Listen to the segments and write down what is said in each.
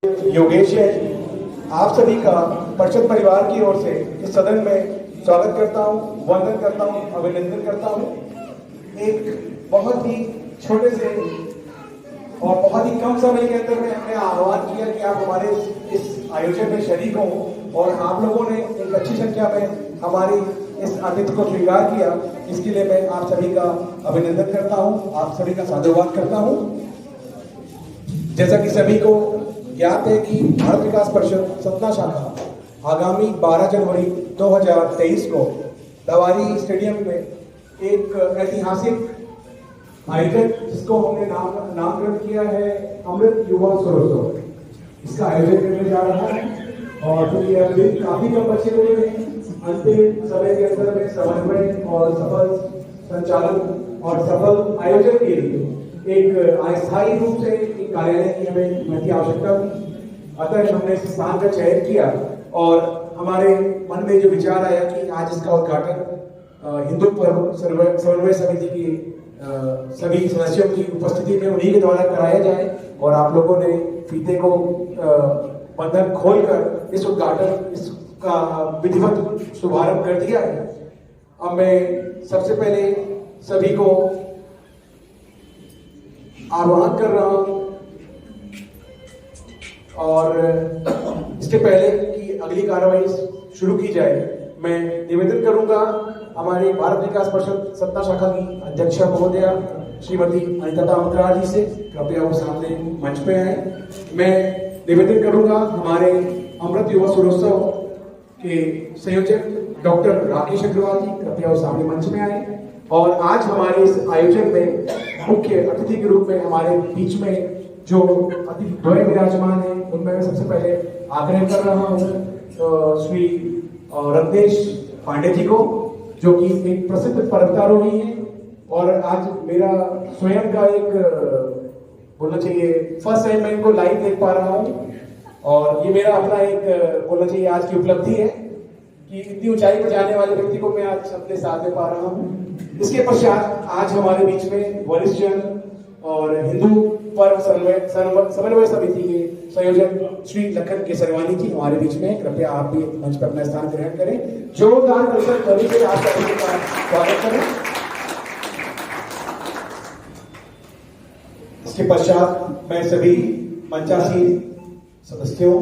योगेश है। आप सभी का परिषद परिवार की ओर से इस सदन में स्वागत करता हूं, वंदन करता हूं, अभिनंदन करता हूं। एक बहुत ही छोटे से और बहुत ही कम समय के अंदर में हमने आह्वान किया कि आप हमारे इस आयोजन में शरीक हों और आप लोगों ने एक अच्छी संख्या में हमारी इस आतिथ्य को स्वीकार किया। इसके लिए मैं आप सभी का अभिनंदन करता हूं, आप सभी का साधुवाद करता हूं। जैसा कि सभी को ज्ञात है कि भारत विकास परिषद सतना शाखा आगामी 12 जनवरी 2023 को दवारी स्टेडियम में एक ऐतिहासिक आयोजन जिसको हमने नामकरण किया है अमृत युवा सूर्योत्सव, इसका आयोजन करने जा रहा है। और क्योंकि अब दिन काफी कम बचे हुए हैं, अंतिम समय के अंदर में समन्वय और सफल संचालन और सफल आयोजन के लिए एक अस्थायी रूप से एक कार्यालय की हमें महती आवश्यकता थी। अतः हमने इस स्थान का चयन किया और हमारे मन में जो विचार आया कि आज इसका उद्घाटन हिंदू पर्व समन्वय समिति की सभी सदस्यों की उपस्थिति में उन्हीं के द्वारा कराया जाए। और आप लोगों ने फीते को बंधन खोलकर इस उद्घाटन इसका विधिवत शुभारंभ कर दिया है। अब मैं सबसे पहले सभी को आह्वान कर रहा हूं और इसके पहले कि अगली कार्रवाई शुरू की जाए, मैं निवेदन करूंगा हमारे भारत विकास परिषद सतना शाखा की अध्यक्षा महोदया श्रीमती अनिता मद्रास जी से, कृपया वो सामने मंच पे आए। मैं निवेदन करूंगा हमारे अमृत युवा सूर्योत्सव के संयोजक डॉक्टर राकेश अग्रवाल जी, कृपया वो सामने मंच में आए। और आज हमारे इस आयोजन में मुख्य अतिथि के रूप में हमारे बीच में जो अतिथि द्वय विराजमान है उनमें मैं सबसे पहले आग्रह कर रहा हूँ श्री रत्नेश पांडे जी को, जो कि एक प्रसिद्ध पर्वतारोही है और आज मेरा स्वयं का एक बोलना चाहिए फर्स्ट टाइम मैं इनको लाइव देख पा रहा हूँ और ये मेरा अपना एक बोलना चाहिए आज की उपलब्धि है कि इतनी ऊंचाई पर जाने वाले व्यक्ति को मैं आज अपने साथ में पा रहा हूँ। इसके पश्चात आज हमारे बीच में वरिष्ठ जन और हिंदू पर्व समन्वय समिति के संयोजक श्री लखन केसरवानी जी हमारे बीच में, कृपया आप भी मंच पर अपना स्थान ग्रहण करें। जोरदार कल्चर ध्वनि से आप सभी का स्वागत करें। इसके पश्चात मैं सभी मंचासीन सदस्यों,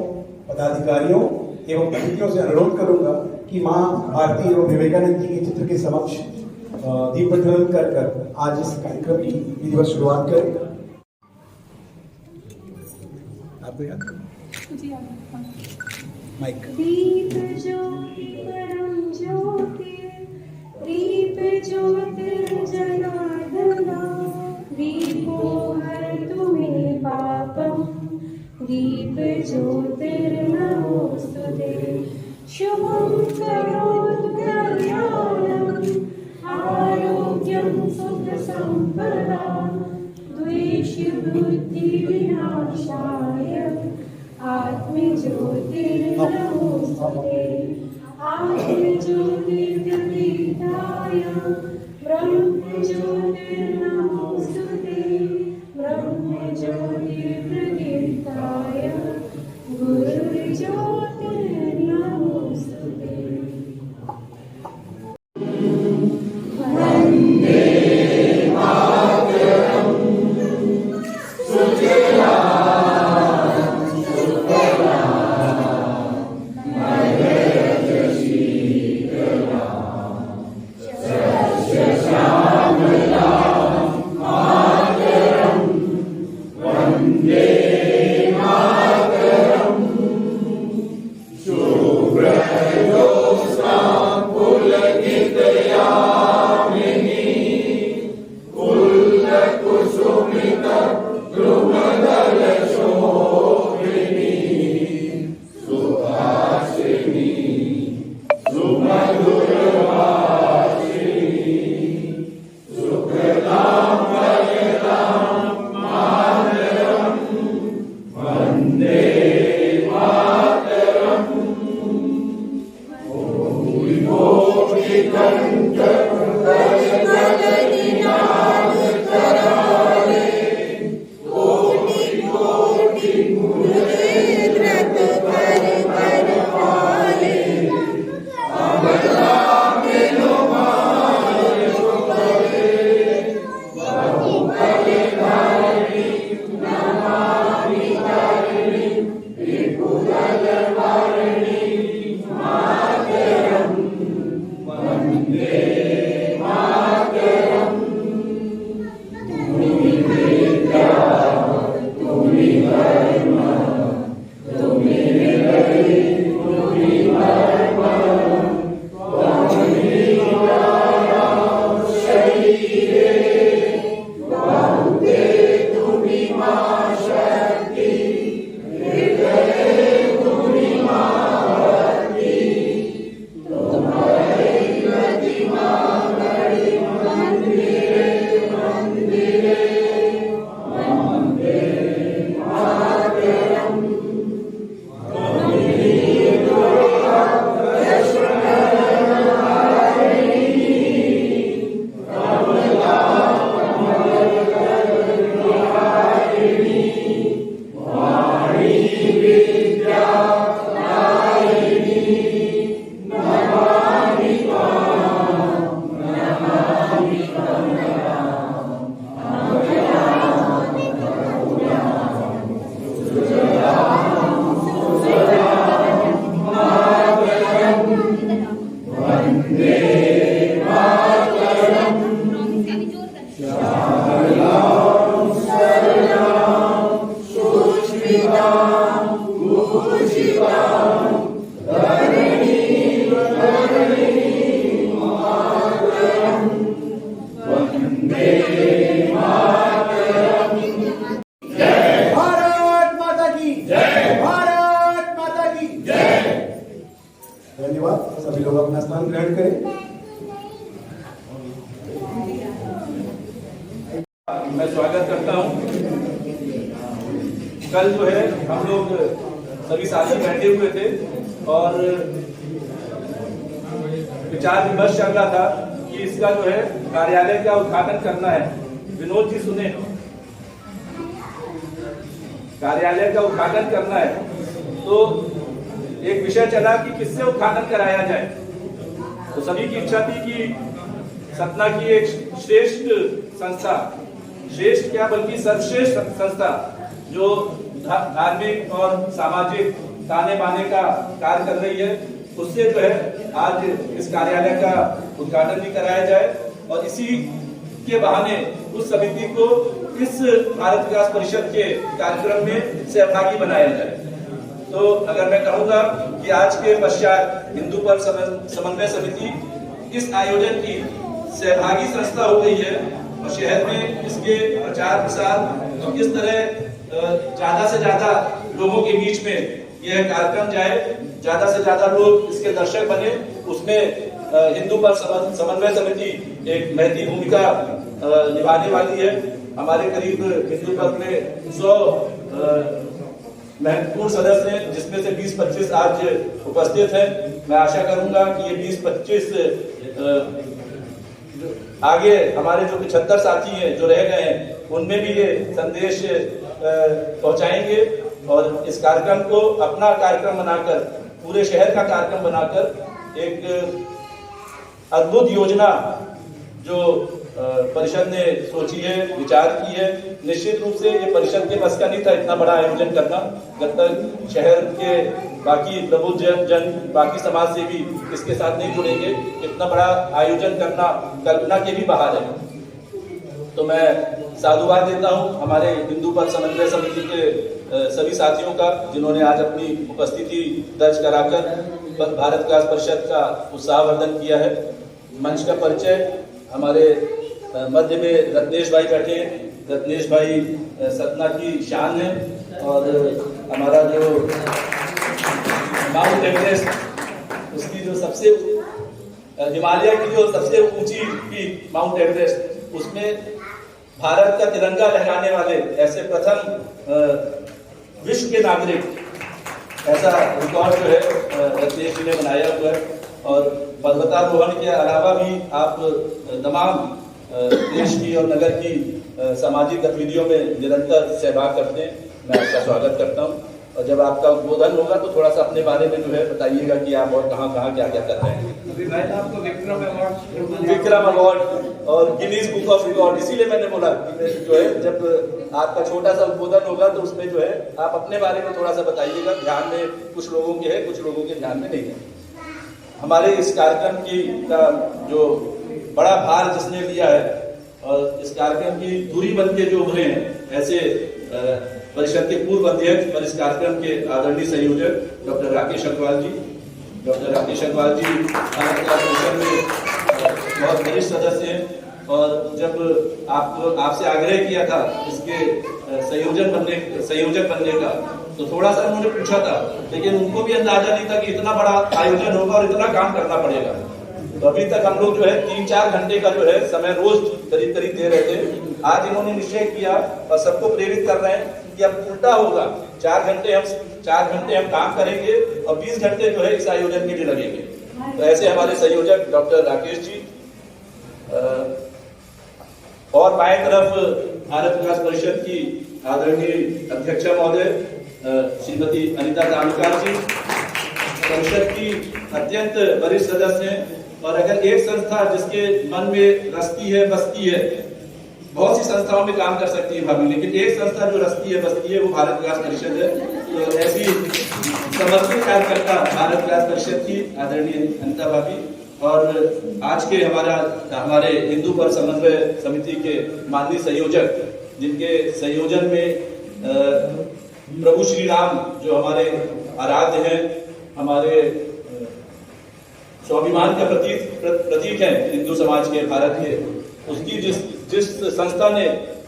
पदाधिकारियों एवं अतिथियों से अनुरोध करूंगा कि मां भारती एवं विवेकानंद जी के चित्र के समक्ष दीप प्रज्वलन कर आज इस कार्यक्रम की विधिवत शुरुआत करें। आपको याद माइक। दीप ज्योति परम ज्योति, दीप ज्योतिर्जनार्दना, दीपो हरतु मे पापम, दीप ज्योतिर्नमोस्तुते। शुभं करोतु कल्याणं, आरोग्यं सुखसम्पदां, द्वेषबुद्धिविनाशाय, आत्मज्योतिर्नमोस्तुते। आत्मज्योतिर्प्रदीप्ताय, ब्रह्मज्योतिर्नमोस्तुते। ब्रह्मज्योतिर्प्रदीप्ताय, गुरुर्ज्योतिर्नमोस्तुते। कोटि कोटि भारत माता की जय, भारत माता की जय। धन्यवाद। सभी लोग अपना स्थान ग्रहण करें। मैं स्वागत करता हूं। कल जो है हम लोग सभी साथी बैठे हुए थे और विचार विमर्श चल रहा था कि इसका जो है कार्यालय का उद्घाटन करना है। विनोद जी सुने, कार्यालय का उद्घाटन करना है तो एक विषय चला कि किससे उद्घाटन कराया जाए। तो सभी की इच्छा थी कि सतना की एक श्रेष्ठ संस्था, श्रेष्ठ क्या बल्कि सर्वश्रेष्ठ संस्था जो धार्मिक और सामाजिक ताने बाने का कार्य कर रही है, उससे जो है आज इस कार्यालय का उद्घाटन भी कराया जाए और इसी के बहाने उस समिति को इस भारत विकास परिषद के कार्यक्रम में सहभागी बनाया जाए। तो अगर मैं कहूंगा कि आज के पश्चात हिंदू पर समन्वय समिति इस आयोजन की सहभागी संस्था हो गई है और शहर में इसके प्रचार प्रसार इस तरह ज्यादा से ज्यादा लोगों के बीच में यह कार्यक्रम जाए, ज्यादा से ज्यादा लोग इसके दर्शक बने, उसमें हिंदू पर समन्वय समिति एक महती भूमिका निभाने वाली है। हमारे करीब हिंदू पर में 100 महत्वपूर्ण सदस्य हैं, जिसमें से 20-25 आज उपस्थित हैं। मैं आशा करूंगा कि ये 20-25 आगे हमारे जो 75 साथी हैं जो रह गए हैं उनमें भी ये संदेश पहुंचाएंगे और इस कार्यक्रम को अपना कार्यक्रम बनाकर, पूरे शहर का कार्यक्रम बनाकर एक अद्भुत योजना जो परिषद ने सोची है, विचार की है। निश्चित रूप से ये परिषद के बस का नहीं था इतना बड़ा आयोजन करना, जब तक शहर के बाकी प्रबुद्ध जन बाकी समाज से भी इसके साथ नहीं जुड़ेंगे, इतना बड़ा आयोजन करना कल्पना के भी बाहर है। तो मैं साधुवाद देता हूं हमारे हिंदू पर समन्वय समिति के सभी साथियों का, जिन्होंने आज अपनी उपस्थिति दर्ज कराकर भारत विकास परिषद का उत्साहवर्धन किया है। मंच का परिचय, हमारे मध्य में रत्नेश भाई बैठे हैं। रत्नेश भाई सतना की शान है और हमारा जो माउंट एवरेस्ट, उसकी जो सबसे हिमालय की जो सबसे ऊंची पीक माउंट एवरेस्ट, उसमें भारत का तिरंगा लहराने वाले ऐसे प्रथम विश्व के नागरिक, ऐसा रिकॉर्ड जो है रत्नेश जी ने बनाया हुआ है। और पर्वतारोहण के अलावा भी आप तमाम देश की और नगर की सामाजिक गतिविधियों में निरंतर सहभाग करते हैं। मैं आपका स्वागत करता हूं और जब आपका उद्बोधन होगा तो थोड़ा सा अपने बारे में जो है बताइएगा कि आप और कहाँ कहाँ क्या क्या कर रहे हैं। आपको विक्रम अवार्ड और गिनीज बुक ऑफ रिकॉर्ड, इसीलिए मैंने बोला कि जो है जब आपका छोटा सा उद्बोधन होगा तो उसमें जो है आप अपने बारे में थोड़ा सा बताइएगा। ध्यान में कुछ लोगों के है, कुछ लोगों के ध्यान में नहीं है। हमारे इस कार्यक्रम की का जो बड़ा भार जिसने लिया है और इस कार्यक्रम की धुरी बन के जो उभरे हैं, ऐसे परिषद के पूर्व अध्यक्ष और इस कार्यक्रम के आदरणीय संयोजक डॉक्टर राकेश अग्रवाल जी। डॉक्टर राकेश अग्रवाल जी भारत विकास परिषद में बहुत वरिष्ठ सदस्य हैं और जब आपसे आग्रह किया था इसके संयोजक बनने का, तो थोड़ा सा उन्होंने पूछा था, लेकिन उनको भी अंदाजा नहीं था कि इतना बड़ा आयोजन होगा और इतना काम करना पड़ेगा। तो अभी तक हम लोग जो है 3-4 घंटे का जो है समय रोज करीब करीब दे रहे थे। आज इन्होंने निश्चय किया और सबको प्रेरित कर रहे हैं कि अब उल्टा होगा, 4 घंटे हम काम करेंगे और 20 घंटे जो है इस आयोजन के लिए लगेंगे। तो ऐसे हमारे संयोजक डॉक्टर राकेश जी और बाएं तरफ भारत विकास परिषद की आदरणीय अध्यक्षा महोदय श्रीमती अनिता तालुकार जी, परिषद की अत्यंत वरिष्ठ सदस्य हैं। और अगर एक संस्था जिसके मन में रसती है बसती है, बहुत सी संस्थाओं में काम कर सकती है भाभी, लेकिन एक संस्था जो रसती है बसती है वो भारत विकास परिषद है। तो ऐसी समर्पित कार्यकर्ता भारत विकास परिषद की आदरणीय अनिता भाभी और आज के हमारे हिंदू पर समन्वय समिति के माननीय संयोजक, जिनके संयोजन में प्रभु श्री राम जो हमारे आराध्य हैं, हमारे स्वाभिमान का प्रतीक है हिंदू समाज के, भारत के, उसकी जिस संस्था ने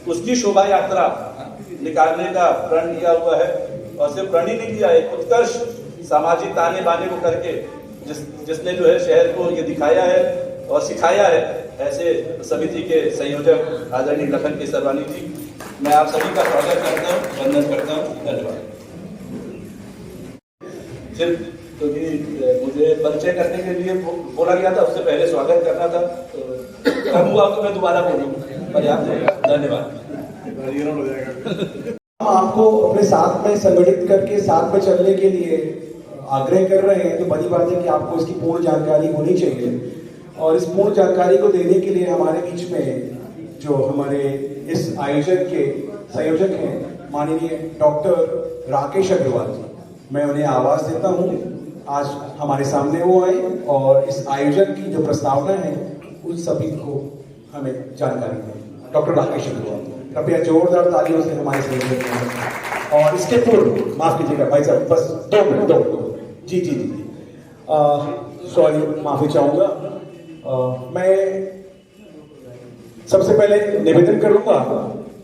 उसकी शोभा यात्रा निकालने का प्रण लिया हुआ है, और सिर्फ प्रण ही नहीं किया, एक उत्कर्ष सामाजिक ताने बाने को करके जिसने जो है शहर को ये दिखाया है और सिखाया है, ऐसे समिति के संयोजक आदरणीय लखन केसरवानी जी, मैं आप सभी का स्वागत करता हूँ, वंदन करता हूँ। धन्यवाद। सिर्फ क्योंकि मुझे परिचय करने के लिए बोला गया था, उससे पहले स्वागत करना था, तो कम हुआ तो मैं दोबारा बोलूँगा, पर्याप्त है। धन्यवाद। हम आपको अपने साथ में संगठित करके साथ में चलने के लिए आग्रह कर रहे हैं, तो बड़ी बात है कि आपको इसकी पूर्ण जानकारी होनी चाहिए। और इस पूर्ण जानकारी को देने के लिए हमारे बीच में जो हमारे इस आयोजन के संयोजक हैं, माननीय डॉक्टर राकेश अग्रवाल जी, मैं उन्हें आवाज देता हूं। आज हमारे सामने वो आए और इस आयोजन की जो प्रस्तावना है उस सभी को हमें जानकारी दें। डॉक्टर राकेश अग्रवाल, कृपया जोरदार तालियों से हमारे संयोजक हैं। और इसके पूर्व माफ कीजिएगा भाई साहब, बस 2 मिनट, 2 जी जी जी सॉरी, माफी चाहूंगा। मैं सबसे पहले निवेदन करूंगा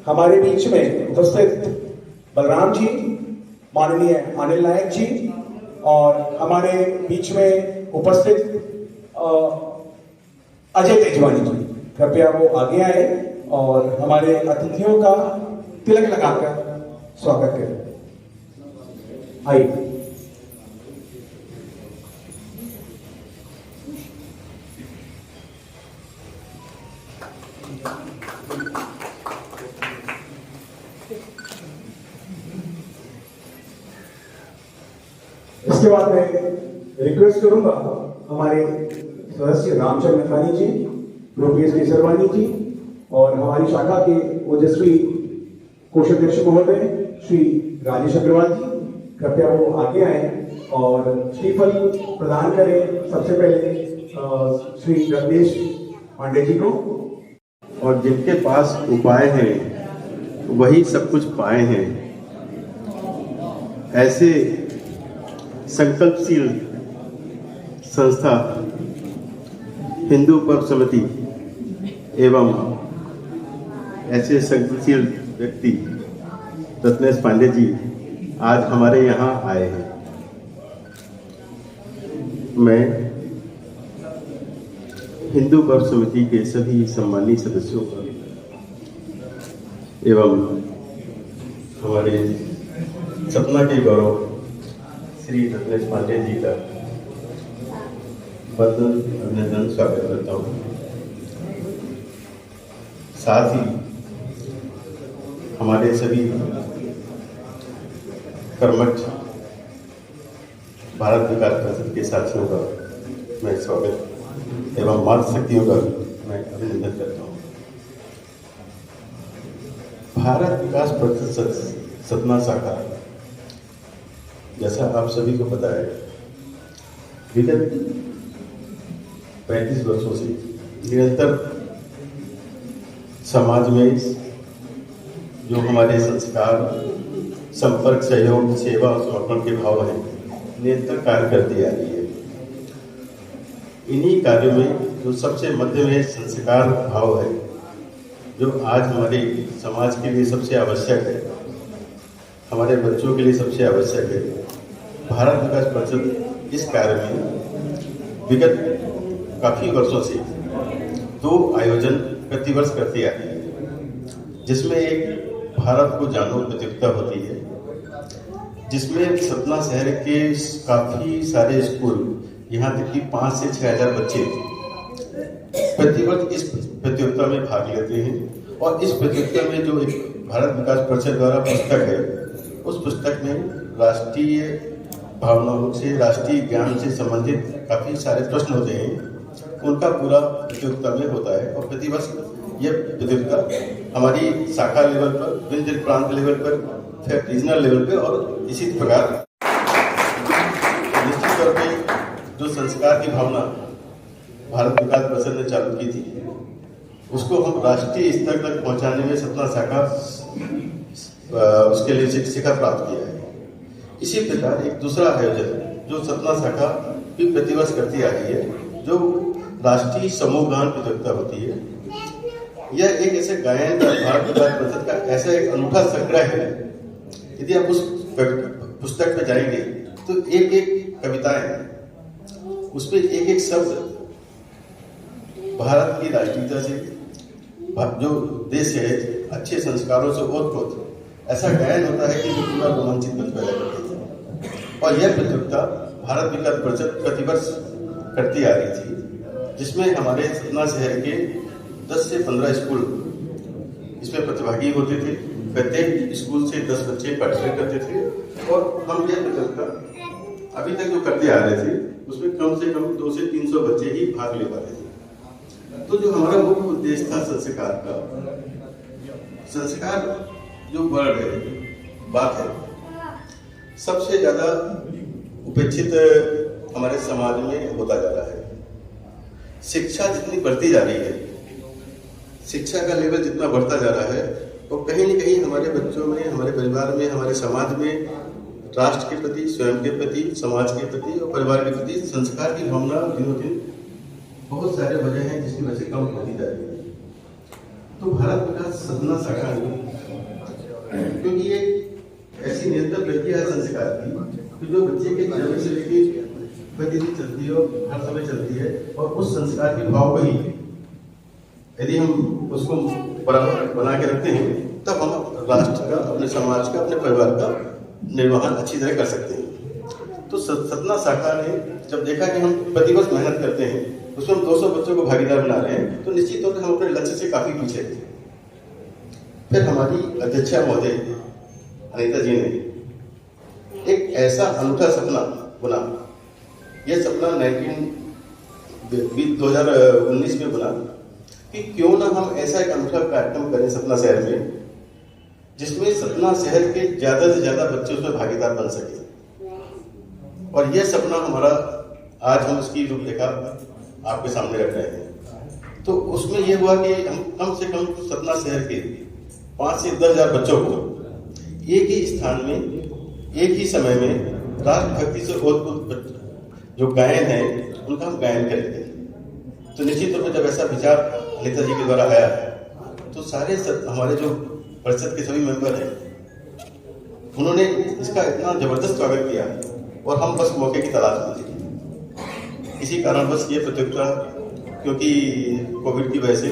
हमारे बीच में उपस्थित बलराम जी, माननीय अनिल नायक जी, और हमारे बीच में उपस्थित अजय तेजवानी जी, कृपया वो आगे आए और हमारे अतिथियों का तिलक लगाकर स्वागत करें। आइए। इसके बाद मैं रिक्वेस्ट करूंगा हमारे सदस्य रामचंद्र नथानी जी, रूपेश केसरवानी जी, और हमारी शाखा के ओजस्वी कोषाध्यक्ष महोदय श्री राजेश अग्रवाल जी, कृपया वो आगे आए और श्रीफल प्रदान करें। सबसे पहले श्री रत्नेश पांडे जी को। और जिनके पास उपाय हैं वही सब कुछ पाए हैं, ऐसे संकल्पशील संस्था हिंदू पर्व समिति एवं ऐसे संकल्पशील व्यक्ति रत्नेश पांडे जी आज हमारे यहाँ आए हैं। मैं हिंदू पर्व समिति के सभी सम्मानित सदस्यों का एवं हमारे सपना के गौरव श्री रत्नेश पांडे जी का वंदन अभिनंदन स्वागत करता हूँ। साथ ही हमारे सभी कर्मठ भारत विकास परिषद के साथियों का मैं स्वागत एवं मातृशक्तियों का मैं अभिनंदन करता हूँ। भारत विकास परिषद सतना शाखा, जैसा आप सभी को पता है, विगत 35 वर्षों से निरंतर समाज में जो हमारे संस्कार, संपर्क, सहयोग, सेवा और समर्पण के भाव हैं, निरंतर कार्य करती आ रही है। इन्हीं कार्यों में जो सबसे मध्य में संस्कार भाव है, जो आज हमारे समाज के लिए सबसे आवश्यक है, हमारे बच्चों के लिए सबसे आवश्यक है, भारत विकास परिषद इस कार्य में विगत काफी वर्षों से 2 आयोजन प्रतिवर्ष करती आ रही है, जिसमें एक भारत को जानो प्रतियोगिता होती है, जिसमें सतना शहर के काफी सारे स्कूल, यहाँ तक कि 5 से 6 हजार बच्चे प्रतिवर्ष इस प्रतियोगिता में भाग लेते हैं। और इस प्रतियोगिता में जो एक भारत विकास परिषद द्वारा पुस्तक है, उस पुस्तक में राष्ट्रीय भावनाओं से, राष्ट्रीय ज्ञान से संबंधित काफी सारे प्रश्न होते हैं, उनका पूरा प्रतियोगिता में होता है। और प्रतिवर्ष यह प्रतियोगिता हमारी शाखा लेवल पर, भिन्न प्रांत लेवल पर, फिर रीजनल लेवल पे और इसी प्रकार निश्चित तौर पे जो संस्कार की भावना भारत विकास परिषद ने चालू की थी, उसको हम राष्ट्रीय स्तर तक पहुंचाने में सतना शाखा उसके लिए शिखर प्राप्त किया है। इसी प्रकार एक दूसरा आयोजन जो सतना शाखा भी प्रतिवर्ष करती आ रही है, जो राष्ट्रीय समूह गान प्रतियोगिता होती है। यह एक ऐसे गायन का भारत विकास परिषद का ऐसा एक अनूठा संग्रह है। यदि आप उस पुस्तक में जाएंगे तो एक एक कविताएं, उसमें एक एक शब्द भारत की राष्ट्रीयता से, जो देश है, अच्छे संस्कारों से ओतप्रोत ऐसा गायन होता है कि जो पूरा रोमांचित मन पैदा करती है। और यह प्रतियोगिता भारत विकास परिषद प्रतिवर्ष करती आ रही थी, जिसमें हमारे सतना शहर के 10 से 15 स्कूल इसमें प्रतिभागी होते थे। प्रत्येक स्कूल से 10 बच्चे पार्टिसिपेट करते थे और हम यह प्रतियोगिता अभी तक जो करते आ रहे थे उसमें कम से कम 200 से 300 बच्चे ही भाग ले पाते थे। तो जो हमारा मुख्य उद्देश्य था संस्कार का, संस्कार जो वर्ड है, बात है, सबसे ज्यादा उपेक्षित हमारे समाज में होता जा रहा है। शिक्षा जितनी बढ़ती जा रही है, शिक्षा का लेवल जितना बढ़ता जा रहा है, तो कहीं न कहीं हमारे बच्चों में, हमारे परिवार में, हमारे समाज में राष्ट्र के प्रति, स्वयं के प्रति, समाज के प्रति और परिवार के प्रति संस्कार की भावना दिनों दिन बहुत सारे वजह हैं जिसकी वजह से कम होती जा रही है। तो भारत विकास सतना शाखा ने, क्योंकि ये ऐसी निरंतर प्रक्रिया है संस्कार की, कि जो बच्चे के जन्म से लेकर प्रतिदिन चलती है, हर समय चलती है, और उस संस्कार के भाव को ही यदि हम उसको बराबर बना के रखते हैं, तब हम राष्ट्र का, अपने समाज का, अपने परिवार का निर्वहन अच्छी तरह कर सकते हैं। तो सतना शाखा ने जब देखा कि हम प्रतिवर्ष मेहनत करते हैं, उसमें हम 200 बच्चों को भागीदार बना रहे हैं, तो निश्चित तौर पर हम अपने लक्ष्य से काफी पीछे थे। फिर हमारी अध्यक्षा महोदय अनीता जी ने एक ऐसा अनूठा सपना बुना। यह सपना 2019 में बुना कि क्यों ना हम ऐसा एक अनूठा कार्यक्रम करें सतना शहर में, जिसमें सतना शहर के ज्यादा से ज्यादा बच्चे उसमें भागीदार बन सके। और यह सपना हमारा, आज हम उसकी रूपरेखा आपके सामने रख रहे हैं। तो उसमें यह हुआ कि हम कम से कम सतना शहर के 5 से 10 हजार बच्चों को एक ही स्थान में, एक ही समय में राष्ट्रभक्ति से ओतप्रोत जो गायन है उनका हम गायन करेंगे। तो निश्चित तौर पर जब ऐसा विचार अनीता जी के द्वारा आया, तो सारे हमारे जो परिषद के सभी मेंबर हैं, उन्होंने इसका इतना जबरदस्त स्वागत किया और हम बस मौके की तलाश में थे। इसी कारण बस ये प्रतियोगिता, क्योंकि कोविड की वजह से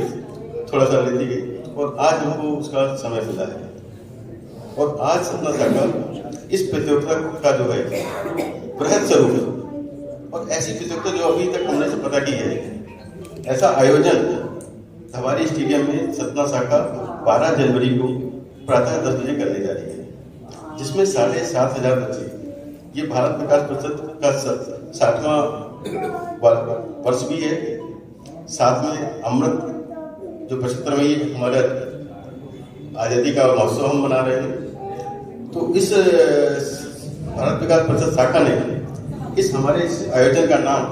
थोड़ा सा लेती गई, और आज हमको उसका समय मिला है। और आज सतना शाखा इस प्रतियोगिता का जो है बृहद स्वरूप है, और ऐसी प्रतियोगिता जो अभी तक हमने से पता की है, ऐसा आयोजन हमारे स्टेडियम में सतना शाखा 12 जनवरी को प्रातः 10 बजे करने जा रही है, जिसमें 7,500 बच्चे, ये भारत विकास परिषद का 60वां वर्ष भी है। साथ में अमृत जो 75वीं हमारे आजादी का महोत्सव हम मना रहे हैं। तो इस भारत विकास परिषद शाखा ने इस हमारे इस आयोजन का नाम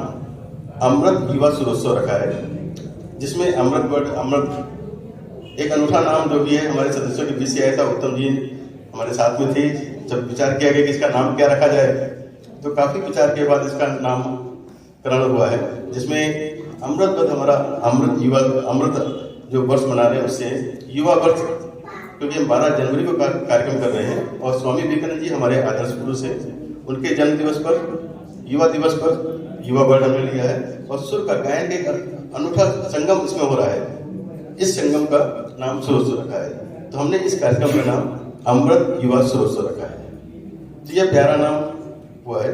अमृत युवा सूर्योत्सव रखा है, जिसमें अमृत एक अनूठा नाम जो भी है हमारे सदस्यों के बीच से आया था। उत्तम जी हमारे साथ में थे, जब विचार किया गया कि इसका नाम क्या रखा जाए, तो काफी विचार के बाद इसका नामकरण हुआ है, जिसमें अमृत हमारा अमृत जो वर्ष मना रहे हैं उससे युवा वर्ष, क्योंकि हम 12 जनवरी को कार्यक्रम कर रहे हैं और स्वामी विवेकानंद जी हमारे आदर्श पुरुष हैं, उनके जन्म दिवस पर, युवा दिवस पर युवा वर्ष हमने लिया है। और सुर का गायन के अनूठा संगम इसमें हो रहा है, इस संगम का नाम सूर्योत्सव रखा है। तो हमने इस कार्यक्रम का नाम अमृत युवा सूर्योत्सव रखा है। तो यह प्यारा नाम हुआ है।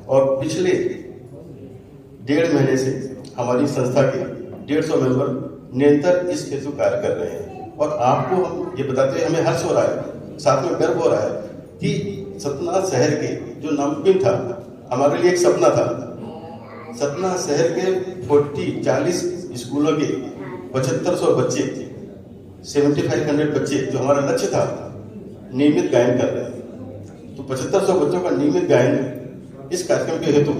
और पिछले 1.5 महीने से हमारी संस्था के 150 मेंबर निरंतर इस हेतु कार्य कर रहे हैं। और आपको हम ये बताते हुए हमें हर्ष हो रहा है, साथ में गर्व हो रहा है कि सतना शहर के जो नामुमकिन था, हमारे लिए एक सपना था। सतना शहर के 40 स्कूलों के 7500 बच्चे, 7500 बच्चे, जो हमारा लक्ष्य था, नियमित गायन कर रहे हैं। तो 7500 बच्चों का नियमित गायन इस कार्यक्रम के हेतु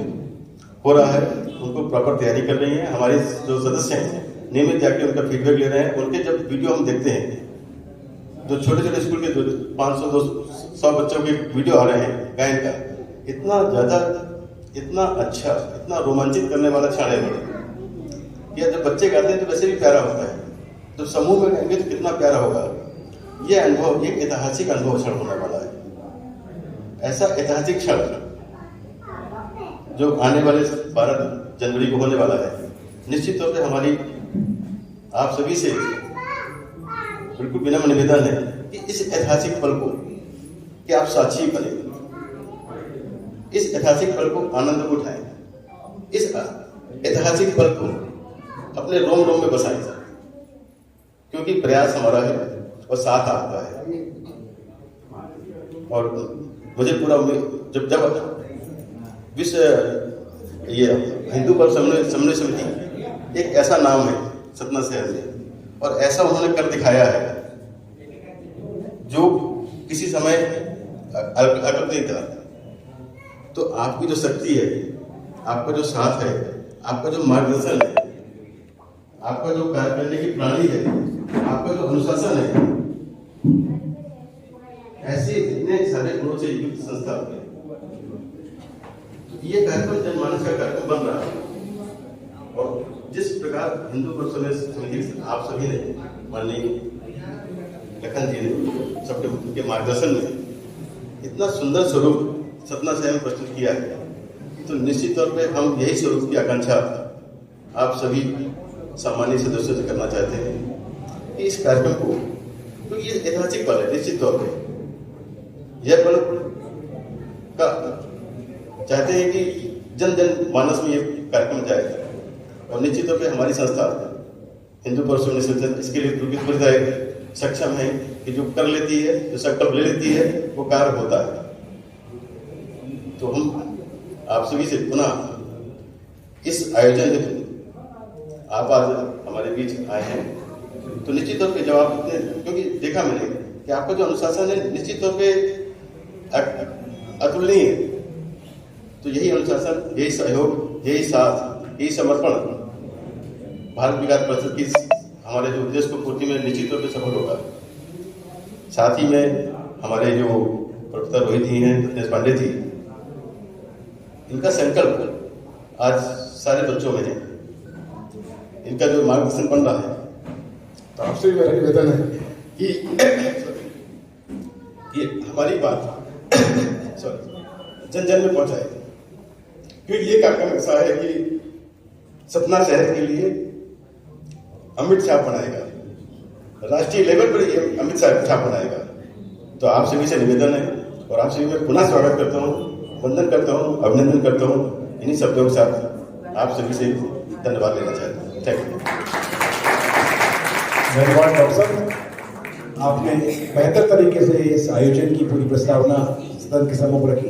हो रहा है। उनको प्रॉपर तैयारी कर रही है। हमारे जो सदस्य हैं नियमित जाके उनका फीडबैक ले रहे हैं। उनके जब वीडियो हम देखते हैं जो छोटे छोटे स्कूल के जो 500 200 बच्चों के वीडियो आ रहे हैं गायन का, इतना ज्यादा, इतना अच्छा, इतना रोमांचित करने वाला क्षण है कि जब बच्चे गाते हैं तो वैसे भी प्यारा होता है, तो समूह में गाएंगे तो कितना प्यारा होगा। ये अनुभव एक ऐतिहासिक अनुभव क्षण होने वाला है। ऐसा ऐतिहासिक क्षण जो आने वाले 12 जनवरी को होने वाला है, निश्चित तौर पे हमारी आप सभी से बिल्कुल विनम्र निवेदन है कि इस ऐतिहासिक पल को कि आप साक्षी बने, इस ऐतिहासिक पल को आनंद उठाएं, इस ऐतिहासिक पल को अपने रोम रोम में बसाएं, क्योंकि प्रयास हमारा है और साथ आपका है। और मुझे पूरा उम्मीद, जब विश्व ये हिंदू पर समन्वय समिति एक ऐसा नाम है सतना शहर में, और ऐसा उन्होंने कर दिखाया है जो किसी समय अटक नहीं था। तो आपकी जो शक्ति है, आपका जो साथ है, आपका जो मार्गदर्शन है, आपका जो कार्य करने की प्रणाली है, आपका जो अनुशासन है, ऐसे इतने सारे गुणों से युक्त संस्था है। तो ये कार्यक्रम जनमानस का कार्यक्रम बन रहा है। और जिस प्रकार हिंदू पर समिति आप सभी ने, माननीय लखन जी ने, सबके मार्गदर्शन में इतना सुंदर स्वरूप सतना शहर में प्रस्तुत किया है, तो निश्चित तौर पे हम यही स्वरूप की आकांक्षा आप सभी सामान्य सदस्यों से करना चाहते हैं कि इस कार्यक्रम को, तो ये ऐतिहासिक पल है, निश्चित तौर पे यह पल का चाहते हैं कि जन जन मानस में ये कार्यक्रम जाए। और निश्चित तौर पे हमारी संस्था हिंदू परसों इसके लिए पूरी तरह सक्षम है कि जो कर लेती है, जो संकल्प ले लेती है, वो कार्य होता है। तो हम आप सभी से पुनः इस आयोजन में आप आज हमारे बीच आए हैं, तो निश्चित तौर पे जब आप इतने, क्योंकि देखा मैंने कि आपका जो अनुशासन है निश्चित तौर पे अतुलनीय है। तो यही अनुशासन, यही सहयोग, यही साथ, यही समर्पण भारत विकास परिषद की हमारे जो उद्देश्य को पूर्ति में निश्चित तौर पर सफल होगा। साथ ही में हमारे जो प्रोफेसर रोहित जी हैं, दिनेश पांडे जी, इनका संकल्प आज सारे बच्चों में है, इनका जो मार्गदर्शन बन रहा है। तो आपसे भी मेरा निवेदन है कि हमारी बात जन जन में पहुंचाए, क्योंकि ये कार्यक्रम ऐसा है कि सतना शहर के लिए अमिट छाप बनाएगा, राष्ट्रीय लेवल पर ये अमिट छाप बनाएगा। तो आप सभी से निवेदन है और आप सभी मैं पुनः स्वागत करता हूँ, वंदन करता हूँ, अभिनंदन करता हूँ। इन्हीं शब्दों के साथ आप सभी से धन्यवाद लेना चाहता हूँ। Thank you. धन्यवाद डॉक्टर साहब, आपने बेहतर तरीके से इस आयोजन की पूरी प्रस्तावना सदन के सम्मुख रखी।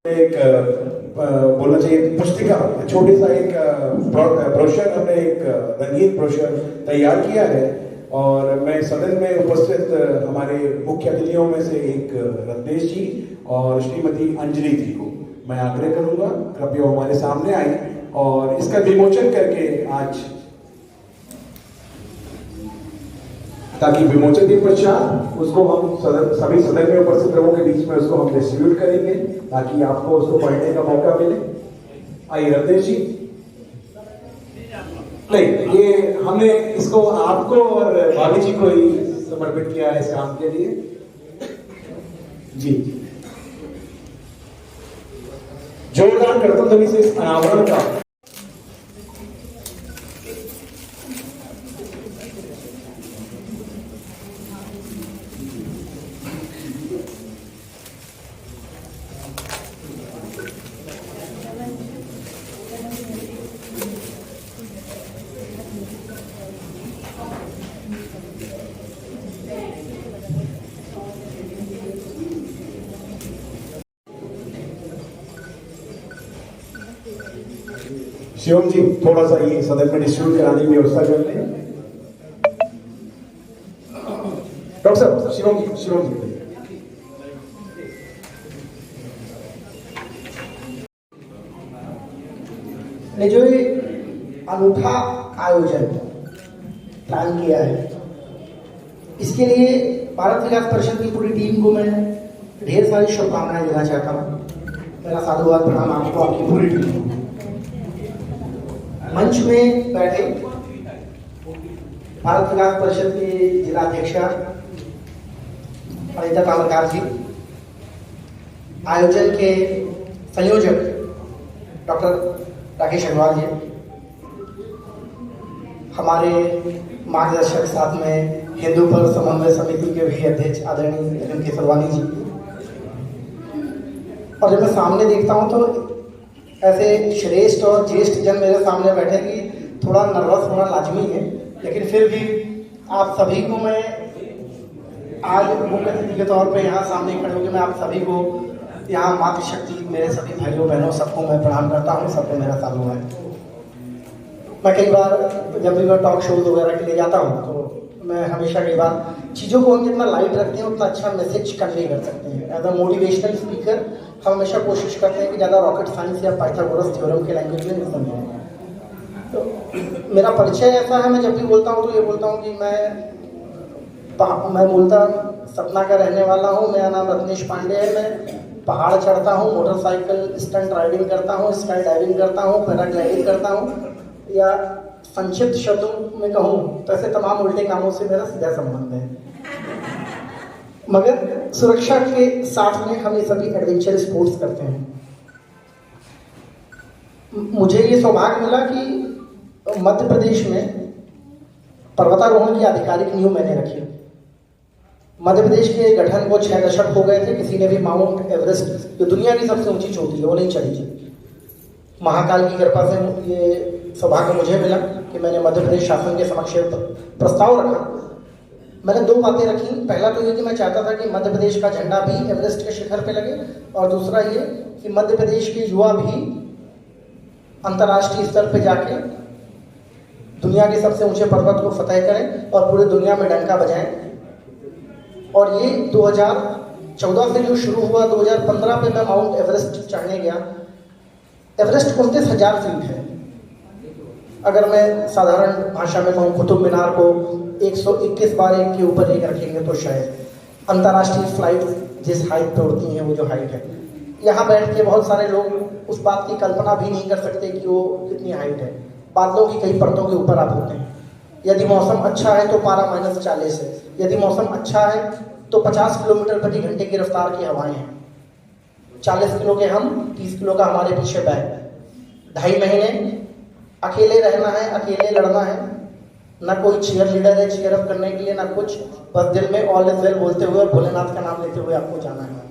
एक बोलना चाहिए पुस्तिका, छोटी सा एक ब्रोशर, हमने एक रंगीन ब्रोशर तैयार किया है और मैं सदन में उपस्थित हमारे मुख्य अतिथियों में से एक रत्नेश जी और श्रीमती अंजलि जी को मैं आग्रह करूंगा कृपया हमारे सामने आए और इसका विमोचन करके आज, ताकि विमोचन के पश्चात उसको हम सभी सदन में उपस्थित लोगों के बीच में उसको हम डिस्ट्रीब्यूट करेंगे ताकि आपको उसको पढ़ने का मौका मिले। आइए रत्नेश जी। नहीं, ये हमने इसको आपको और भाभी जी को ही समर्पित किया है इस काम के लिए। जी, जोरदार करतब ध्वनि से इस अनावरण का शिवम जी थोड़ा सा ये सदन में डिस्ट्रीब्यूट कराने की व्यवस्था कर लें। डॉक्टर साहब, शिवम जी ने जो ये अनूठा आयोजन प्लान किया है। इसके लिए भारत विकास परिषद की पूरी टीम को मैं ढेर सारी शुभकामनाएं देना चाहता हूँ। मेरा साधुवाद प्रणाम आपको, आपकी पूरी टीम को। मंच में बैठे भारत विकास परिषद के जिला अध्यक्षा अनिता तामरकार जी, आयोजन के संयोजक डॉक्टर राकेश अग्रवाल जी, हमारे मार्गदर्शक साथ में हिंदू पर समन्वय समिति के भी अध्यक्ष आदरणीय एम के सरवानी जी। और जब मैं सामने देखता हूँ तो ऐसे श्रेष्ठ और ज्येष्ठ जन मेरे सामने बैठे कि थोड़ा नर्वस होना लाजमी है, लेकिन फिर भी आप सभी को मैं आज मुख्य अतिथि के तौर पे यहाँ सामने खड़े होकर मैं आप सभी को यहाँ मातृशक्ति मेरे सभी भाइयों बहनों सबको मैं प्रणाम करता हूँ, सबको मेरा साधुवाद है। मैं कई बार जब भी मैं टॉक शोज वगैरह के लिए जाता हूँ तो मैं हमेशा कई बार चीज़ों को हम जितना लाइट रखते हैं उतना अच्छा मैसेज कन्वे कर सकते हैं। एज अ मोटिवेशनल स्पीकर हम हमेशा कोशिश करते हैं कि ज़्यादा रॉकेट साइंस या पाइथागोरस थ्योरम के लैंग्वेज में नहीं समझें। तो मेरा परिचय ऐसा है, मैं जब भी बोलता हूँ तो ये बोलता हूँ कि मैं मूलतः सतना का रहने वाला हूँ। मेरा नाम रत्नेश पांडे है। मैं पहाड़ चढ़ता हूँ, मोटरसाइकिल स्टंट राइडिंग करता हूँ, स्काई डाइविंग करता हूँ, पैराग्लाइडिंग करता हूँ, या संक्षिप्त शब्दों में कहूँ तो ऐसे तमाम उल्टे कामों से मेरा सीधा संबंध है। मगर सुरक्षा के साथ में हम ये सभी एडवेंचर स्पोर्ट्स करते हैं। मुझे ये सौभाग्य मिला कि मध्य प्रदेश में पर्वतारोहण की आधिकारिक नींव मैंने रखी। मध्य प्रदेश के गठन को 6 दशक हो गए थे, किसी ने भी माउंट एवरेस्ट जो दुनिया की सबसे ऊंची चोटी है वो नहीं चढ़ी थी। महाकाल की कृपा से ये सौभाग्य मुझे मिला कि मैंने मध्य प्रदेश शासन के समक्ष प्रस्ताव रखा। मैंने 2 बातें रखी। पहला तो ये कि मैं चाहता था कि मध्य प्रदेश का झंडा भी एवरेस्ट के शिखर पे लगे, और दूसरा ये कि मध्य प्रदेश के युवा भी अंतर्राष्ट्रीय स्तर पे जाके दुनिया के सबसे ऊंचे पर्वत को फतेह करें और पूरे दुनिया में डंका बजाएं। और ये 2014 से जो शुरू हुआ, 2015 में मैं माउंट एवरेस्ट चढ़ने गया। एवरेस्ट 29,000 फीट है। अगर मैं साधारण भाषा में कहूँ, कुतुब मीनार को 121 बार एक के ऊपर एक रखेंगे तो शायद अंतर्राष्ट्रीय फ्लाइट जिस हाइट पे उड़ती हैं वो जो हाइट है, यहाँ बैठ के बहुत सारे लोग उस बात की कल्पना भी नहीं कर सकते कि वो कितनी हाइट है। बादलों की कई परतों के ऊपर आप होते हैं। यदि मौसम अच्छा है तो पारा -40 है। यदि मौसम अच्छा है तो 50 किलोमीटर प्रति घंटे की रफ्तार की हवाएं हैं। 40 किलो के हम, 30 किलो का हमारे पीछे बैग। 2.5 महीने अकेले रहना है, अकेले लड़ना है। ना कोई चीयर लीडर है चीयर अप करने के लिए, ना कुछ। बस दिल में ऑल इज वेल बोलते हुए और भोलेनाथ का नाम लेते हुए आपको जाना है।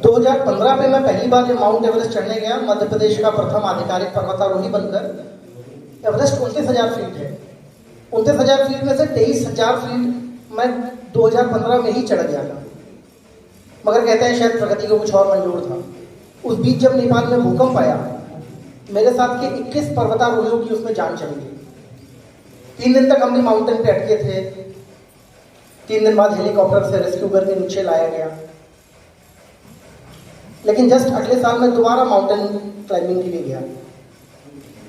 2015 में मैं पहली बार जब माउंट एवरेस्ट चढ़ने गया, मध्य प्रदेश का प्रथम आधिकारिक पर्वतारोही बनकर। एवरेस्ट 29,000 फीट है। 29,000 फीट में से 23,000 फीट मैं 2015 में ही चढ़ गया था। मगर कहते हैं शायद प्रकृति को कुछ और मंजूर था। उस बीच जब नेपाल में भूकंप आया, मेरे साथ के 21 पर्वतारोहियों की उसमें जान चली गई। 3 दिन तक हम भी माउंटेन पे अटके थे। 3 दिन बाद हेलीकॉप्टर से रेस्क्यू करके नीचे लाया गया। लेकिन जस्ट अगले साल मैं दोबारा माउंटेन क्लाइंबिंग के लिए गया।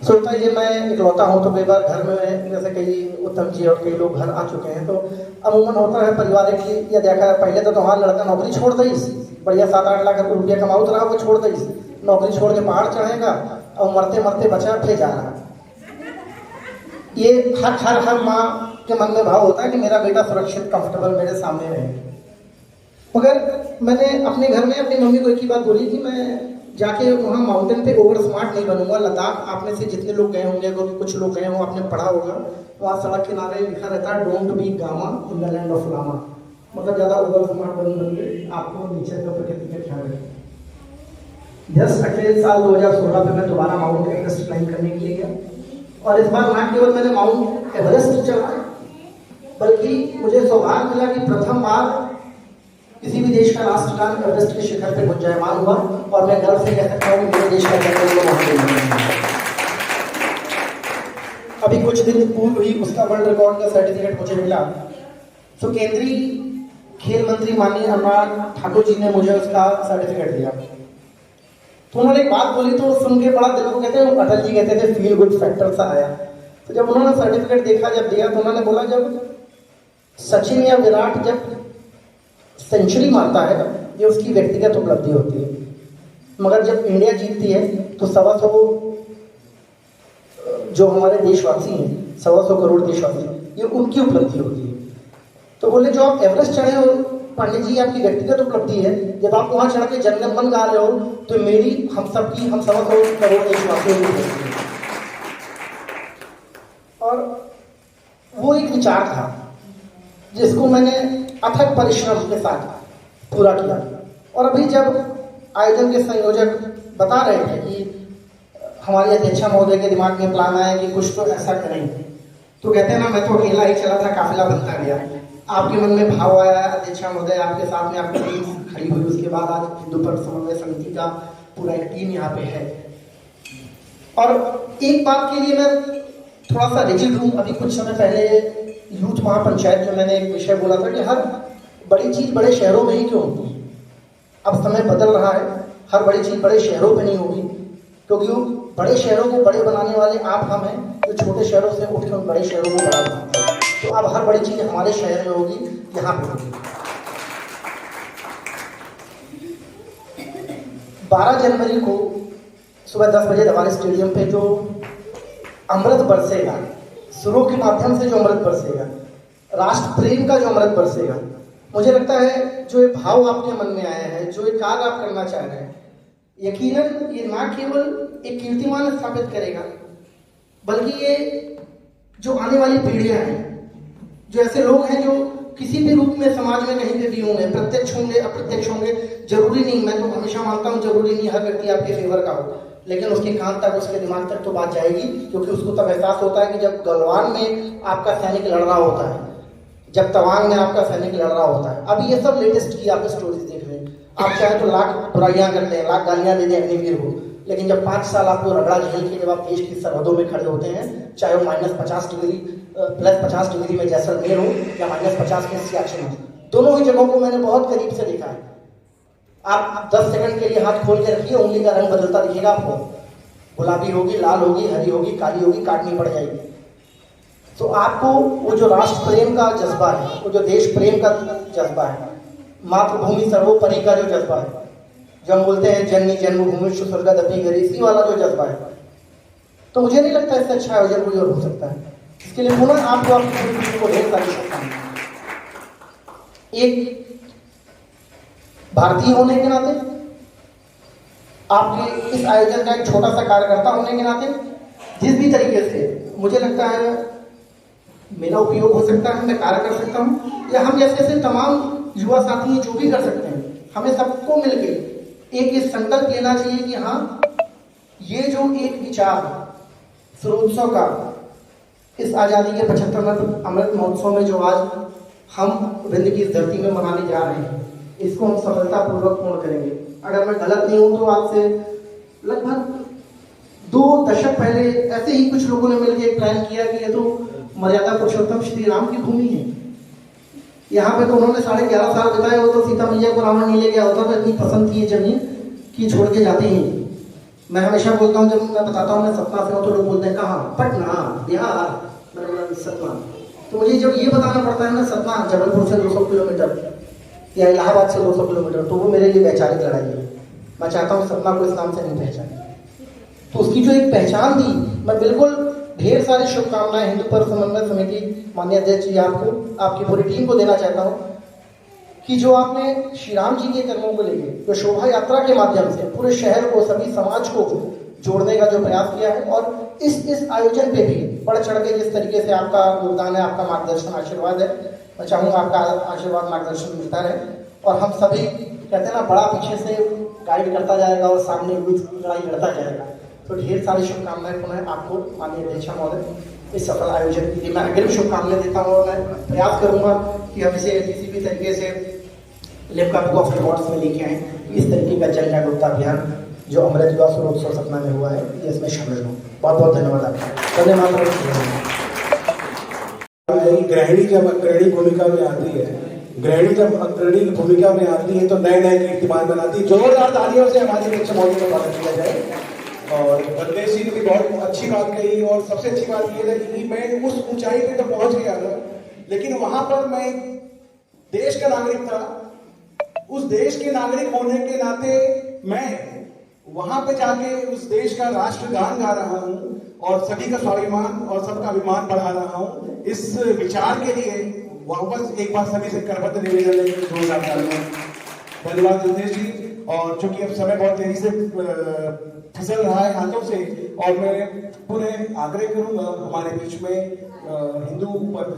सोचता ये मैं इकलौता हूँ तो कई बार घर में जैसे कई उत्तम जी और कई लोग घर आ चुके हैं, तो अमूमन होता है परिवार के लिए, या देखा है पहले तो तुम्हारा लड़का नौकरी छोड़ दई, बढ़िया 7-8 लाख रुपया कमाऊत रहा, वो छोड़ दई, नौकरी छोड़ के पहाड़ चढ़ेगा और मरते मरते बचा फिर जा रहा। ये हर माँ के मन में भाव होता है कि मेरा बेटा सुरक्षित कंफर्टेबल मेरे सामने रहे। मगर मैंने अपने घर में अपनी मम्मी को एक ही बात बोली कि मैं जाके वहाँ माउंटेन पे ओवर स्मार्ट नहीं बनूंगा। लद्दाख आप में से जितने लोग गए होंगे, कुछ लोग गए हों, आपने पढ़ा होगा, वहाँ सड़क किनारे लिखा रहता है don't be gama in the land of lama. मतलब ज़्यादा ओवर स्मार्ट बनूंगे, आपको नीचे का प्रकृति का ख्याल रखें। जस्ट अगले साल 2016 में मैं दोबारा माउंट एवरेस्ट क्लाइंब करने के लिए गया। और इस बार ना केवल मैंने माउंट एवरेस्ट चढ़ा, बल्कि मुझे सौभाग्य मिला कि प्रथम बार किसी भी देश का राष्ट्रगान एवरेस्ट के शिखर पर गुंजायमान हुआ। और मैं गर्व से कह सकता हूँ कि मेरे देश का जनरल अभी कुछ दिन पूर्व ही उसका वर्ल्ड रिकॉर्ड का सर्टिफिकेट मुझे मिला। तो केंद्रीय खेल मंत्री माननीय अनुराग ठाकुर जी ने मुझे उसका सर्टिफिकेट दिया। तो उन्होंने एक बात बोली तो सुन के बड़ा दिल को, कहते हैं अटल जी कहते थे फील गुड फैक्टर सा आया। तो जब उन्होंने सर्टिफिकेट देखा, जब दिया, तो उन्होंने बोला जब सचिन या विराट जब सेंचुरी मारता है ये उसकी व्यक्तिगत उपलब्धि होती है, मगर जब इंडिया जीतती है तो 125 जो हमारे देशवासी हैं, 125 करोड़ देशवासी, ये उनकी उपलब्धि होती है। तो बोले जो आप एवरेस्ट चढ़े हो पांडे जी, आपकी व्यक्तिगत उपलब्धि है। जब आप वहां चढ़ के जनगण मन गा रहे हो तो मेरी, हम 125 करोड़ देशवासियों की उपलब्धि है। और वो एक विचार था जिसको मैंने अथक परिश्रम के साथ पूरा किया। और अभी जब आयोजन के संयोजक बता रहे थे कि हमारी अध्यक्षा महोदय के दिमाग में प्लान आया कि कुछ तो ऐसा करें, तो कहते हैं ना, मैं तो अकेला ही चला था, काफिला बनता गया। आपके मन में भाव आया, अध्यक्षा महोदय आपके साथ में आपकी टीम खड़ी हुई, उसके बाद आज हिंदू पर्व समन्वय समिति का पूरा एक टीम यहाँ पे है। और एक बात के लिए मैं थोड़ा सा रिजिड हूँ। अभी कुछ समय पहले यूथ महापंचायत में मैंने एक विषय बोला था कि हर बड़ी चीज बड़े शहरों में ही क्यों होती है। अब समय बदल रहा है, हर बड़ी चीज बड़े शहरों में नहीं होगी, क्योंकि वो बड़े शहरों को बड़े बनाने वाले आप हम हैं, जो छोटे शहरों से उठकर उन बड़े शहरों को बड़ा बनाते हैं। तो अब हर बड़ी चीज हमारे शहर में होगी, यहाँ पे होगी। 12 जनवरी को सुबह 10 बजे हमारे स्टेडियम पे जो अमृत बरसेगा, सुरों के माध्यम से जो अमृत बरसेगा, राष्ट्र प्रेम का जो अमृत बरसेगा, मुझे लगता है जो ये भाव आपके मन में आया है, जो ये कार्य आप करना चाह रहे हैं, यकीनन ये ना केवल एक कीर्तिमान स्थापित करेगा, बल्कि ये जो आने वाली पीढ़ियां हैं, जो ऐसे लोग हैं जो किसी भी रूप में समाज में कहीं पे भी होंगे, प्रत्यक्ष होंगे, अप्रत्यक्ष होंगे, जरूरी नहीं, मैं तो हमेशा मानता हूँ जरूरी नहीं हर व्यक्ति आपके फेवर का हो, लेकिन उसके कान तक, उसके दिमाग तक तो बात जाएगी, क्योंकि उसको तब एहसास होता है कि जब गलवान में आपका सैनिक लड़ रहा होता है, जब तवांग में आपका सैनिक लड़ रहा होता है। अब ये सब लेटेस्ट की आप स्टोरीज देख रहे हैं। आप चाहे तो लाख बुराइयां करते हैं, लाख गालियां दे दें अग्निवीर को, लेकिन जब 5 साल आपको रगड़ा झेल के जब आप देश की सरहदों में खड़े होते हैं, चाहे वो -50 डिग्री +50 डिग्री में जैसलमेर हो या -50 में सियाचिन हो, दोनों ही जगहों को मैंने बहुत करीब से देखा है। आप 10 सेकंड के लिए हाथ खोल के रखिए, उंगली का रंग बदलता दिखेगा आपको, गुलाबी होगी, लाल होगी, हरी होगी, काली होगी, काटनी पड़ जाएगी। तो आपको वो जो राष्ट्र प्रेम का जज्बा है, वो जो देश प्रेम का जज्बा है, मातृभूमि सर्वोपरि का जो जज्बा है, जो हम बोलते हैं जननी जन्मभूमि स्वर्गदपि गरीयसी, इसी वाला जो जज्बा है, तो मुझे नहीं लगता इससे अच्छा आयोजन कोई और हो सकता है। इसके लिए पुनः आपको आपकी टीम को ढेर सारी शुभकामनाएं। एक भारतीय होने के नाते, आपके इस आयोजन का एक छोटा सा कार्यकर्ता होने के नाते, जिस भी तरीके से मुझे लगता है मेरा उपयोग हो सकता है, मैं कार्य कर सकता हूँ, या हम जैसे ऐसे तमाम युवा साथी जो भी कर सकते हैं, हमें सबको मिलके एक ये संकल्प लेना चाहिए कि हाँ, ये जो एक विचार सूर्योत्सव का, इस आज़ादी के 75वें अमृत महोत्सव में जो आज हम विंध्य की इस धरती में मनाने जा रहे हैं, इसको हम सफलतापूर्वक पूर्ण करेंगे। अगर मैं गलत नहीं हूं तो आज से लगभग 2 दशक पहले ऐसे ही कुछ लोगों ने मिलकर एक प्लान किया कि ये तो मर्यादा पुरुषोत्तम श्री राम की भूमि है, यहाँ पे तो उन्होंने 11.5 साल बिताए, वो तो सीता मैया को रावण नहीं ले गया होता, तो इतनी पसंद थी ये जमीन कि छोड़ के जाते ही। मैं हमेशा बोलता हूँ, जब मैं बताता हूँ मैं सतना से हूँ, तो लोग बोलते हैं कहाँ? पटना, बिहार, मैंने बोला सतना। तो मुझे जब ये बताना पड़ता है ना, सतना जबलपुर से 200 किलोमीटर या इलाहाबाद से 200 किलोमीटर, तो वो मेरे लिए वैचारिक लड़ाई है। मैं चाहता हूँ सतना को इस नाम से नहीं पहचाने, तो उसकी जो एक पहचान दी, मैं बिल्कुल ढेर सारी शुभकामनाएं हिंदू पर्व समन्वय समिति माननीय अध्यक्ष जी आपको, आपकी पूरी टीम को देना चाहता हूँ कि जो आपने श्री राम जी के कर्मों को लेकर जो शोभा यात्रा के माध्यम से पूरे शहर को, सभी समाज को जोड़ने का जो प्रयास किया है, और इस आयोजन पे भी बढ़ चढ़ के जिस तरीके से आपका योगदान है, आपका मार्गदर्शन, आशीर्वाद है, मैं चाहूँगा आपका आशीर्वाद मार्गदर्शन मिलता रहे, और हम सभी कहते हैं ना, बड़ा पीछे से गाइड करता जाएगा और सामने लड़ाई लड़ता जाएगा। तो ढेर सारी शुभकामनाएं पुनः आपको माननीय अध्यक्ष महोदय इस सफल आयोजन के लिए मैं अग्रिम शुभकामनाएं देता हूँ, और मैं प्रयास करूंगा कि हम इसे किसी भी तरीके से लिम्का बुक ऑफ रिकॉर्ड्स में लेके आए, इस तरीके का जन जागरूकता अभियान जो अमृत युवा सूर्योत्सव सतना में हुआ है, ये इसमें शामिल हो। बहुत बहुत धन्यवाद आपका। धन्यवाद। गृहिणी जब गृहिणी भूमिका में आती है गृहिणी जब अग्रणी भूमिका में आती है तो नए नए कीर्तिमान बनाती है। जोरदार तालियों से हमारी शिक्षा महोदय का स्वागत किया जाए। और रत्नेश जी ने भी बहुत अच्छी बात कही, और सबसे अच्छी बात ये है कि मैं उस ऊंचाई पे तो पहुंच गया था, लेकिन वहां पर मैं देश का नागरिक था। उस देश के नागरिक होने के नाते मैं वहां पे जाके उस देश का राष्ट्रगान गा रहा हूं और सभी का स्वाभिमान और सबका अभिमान बढ़ा रहा हूं। इस विचार के लिए वापस एक बार सभी से करबद्ध निवेदन है कि 2000 में धन्यवाद रत्नेश जी। और चूंकि अब समय बहुत तेजी से फिसल रहा है हाथों से, और मैं पुनः आग्रह करूंगा हमारे बीच में हिंदू पर्व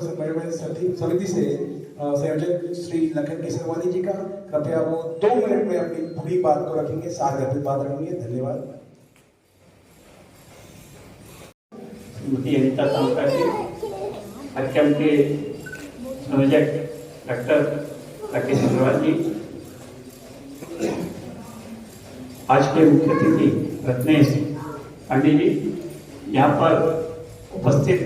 समिति से संयोजक श्री लखन केसरवानी जी का, कृपया वो 2 मिनट में अपनी पूरी बात को रखेंगे, सार्वजनिक बात रखेंगे। धन्यवाद। अनिता तांका जी, अध्यक्ष के संयोजक डॉक्टर राकेश अग्रवाल जी, आज के मुख्य अतिथि रत्नेश पांडे जी, यहाँ पर उपस्थित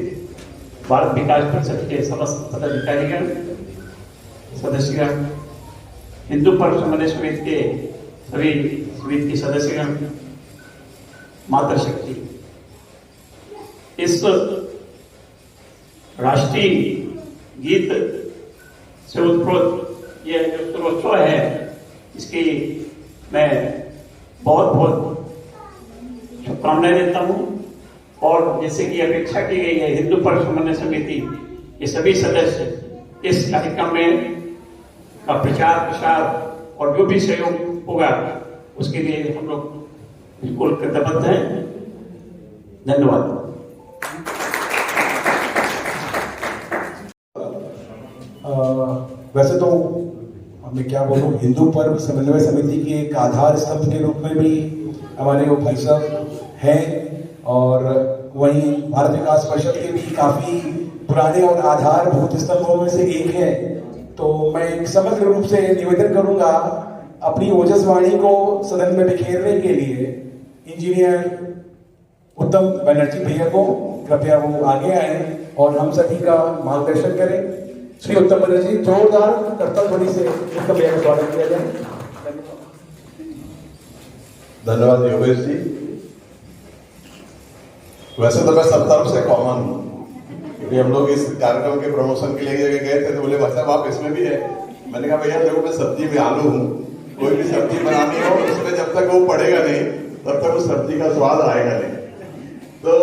भारत विकास परिषद के समस्त पदाधिकारीगण, सदस्यगण, हिंदू पर्व समन्वय समिति के सभी समिति के सदस्यगण, मातृशक्ति, इस राष्ट्रीय गीत से उत्प्रोत ये जो सर्वोत्सव है, इसकी मैं बहुत बहुत शुभकामनाएं देता हूं। और जैसे कि अपेक्षा की गई है, हिंदू पर्व समन्वय समिति ये सभी सदस्य इस कार्यक्रम में का प्रचार प्रसार और जो भी सहयोग होगा उसके लिए हम लोग बिल्कुल कृतज्ञ हैं। धन्यवाद। वैसे तो मैं क्या बोलूं, हिंदू पर्व समन्वय समिति की एक आधार स्तंभ के रूप में भी हमारे वो भाई साहब हैं, और वहीं भारत विकास परिषद के भी काफी पुराने और आधारभूत स्तंभों में से एक है। तो मैं एक समग्र रूप से निवेदन करूंगा अपनी ओजस वाणी को सदन में बिखेरने के लिए इंजीनियर उत्तम बनर्जी भैया को, कृपया वो आगे आए और हम सभी का मार्गदर्शन करें। श्री उत्तम बनर्जी, जोरदार करतल ध्वनि से उत्तम भैया का स्वागत किया जाए। धन्यवाद योगेश जी। वैसे तो मैं सब तरफ से कॉमन हूँ, क्योंकि हम लोग इस कार्यक्रम के प्रमोशन के लिए गए थे तो बोले भाई साहब आप इसमें भी है। मैंने कहा भैया देखो मैं सब्जी में आलू हूँ, कोई भी सब्जी बनानी हो उसमें जब तक वो पड़ेगा नहीं तब तक उस सब्जी का स्वाद आएगा नहीं। तो